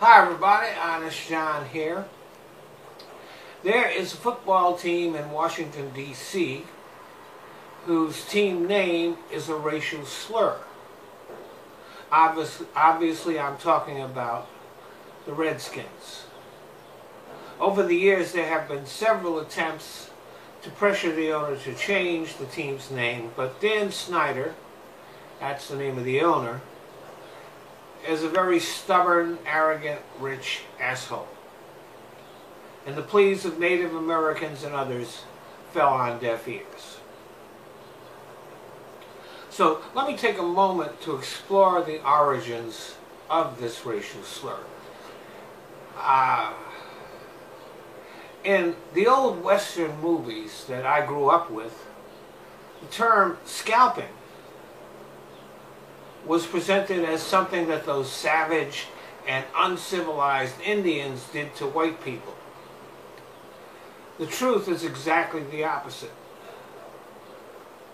Hi everybody, Honest John here. There is a football team in Washington, D.C. whose team name is a racial slur. Obviously I'm talking about the Redskins. Over the years there have been several attempts to pressure the owner to change the team's name, but Dan Snyder, that's the name of the owner, is a very stubborn, arrogant, rich asshole. And the pleas of Native Americans and others fell on deaf ears. So let me take a moment to explore the origins of this racial slur. In the old Western movies that I grew up with, the term scalping was presented as something that those savage and uncivilized Indians did to white people. The truth is exactly the opposite.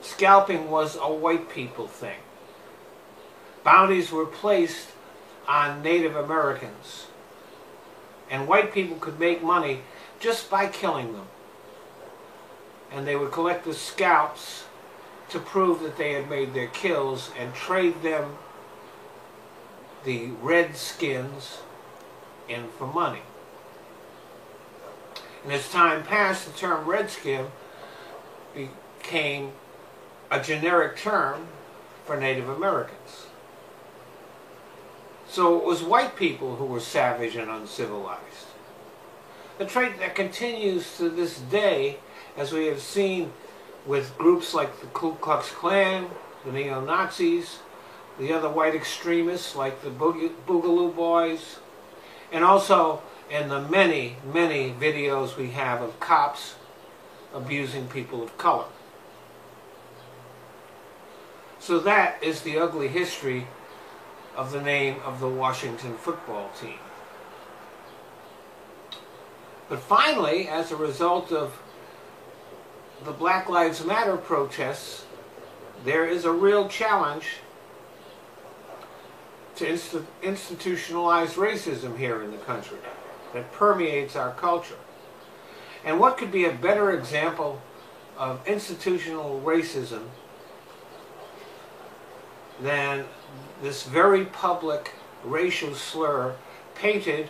Scalping was a white people thing. Bounties were placed on Native Americans, and white people could make money just by killing them. And they would collect the scalps to prove that they had made their kills and trade them, the Redskins, in for money. And as time passed, the term Redskin became a generic term for Native Americans. So it was white people who were savage and uncivilized. A trait that continues to this day, as we have seen with groups like the Ku Klux Klan, the neo-Nazis, the other white extremists like the Boogaloo Boys, and also in the many, many videos we have of cops abusing people of color. So that is the ugly history of the name of the Washington football team. But finally, as a result of the Black Lives Matter protests, there is a real challenge to institutionalize racism here in the country that permeates our culture. And what could be a better example of institutional racism than this very public racial slur painted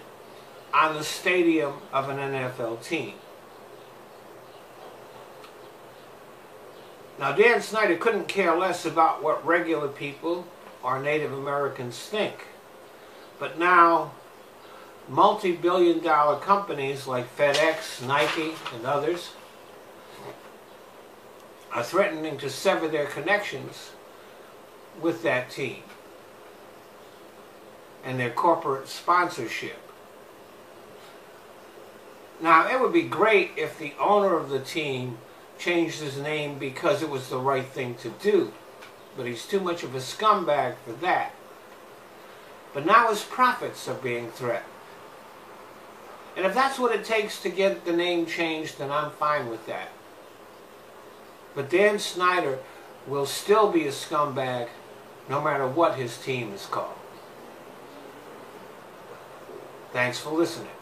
on the stadium of an NFL team? Now, Dan Snyder couldn't care less about what regular people or Native Americans think. But now, multi-billion-dollar companies like FedEx, Nike, and others are threatening to sever their connections with that team and their corporate sponsorship. Now, it would be great if the owner of the team changed his name because it was the right thing to do, but he's too much of a scumbag for that. But now his profits are being threatened. And if that's what it takes to get the name changed, then I'm fine with that. But Dan Snyder will still be a scumbag no matter what his team is called. Thanks for listening.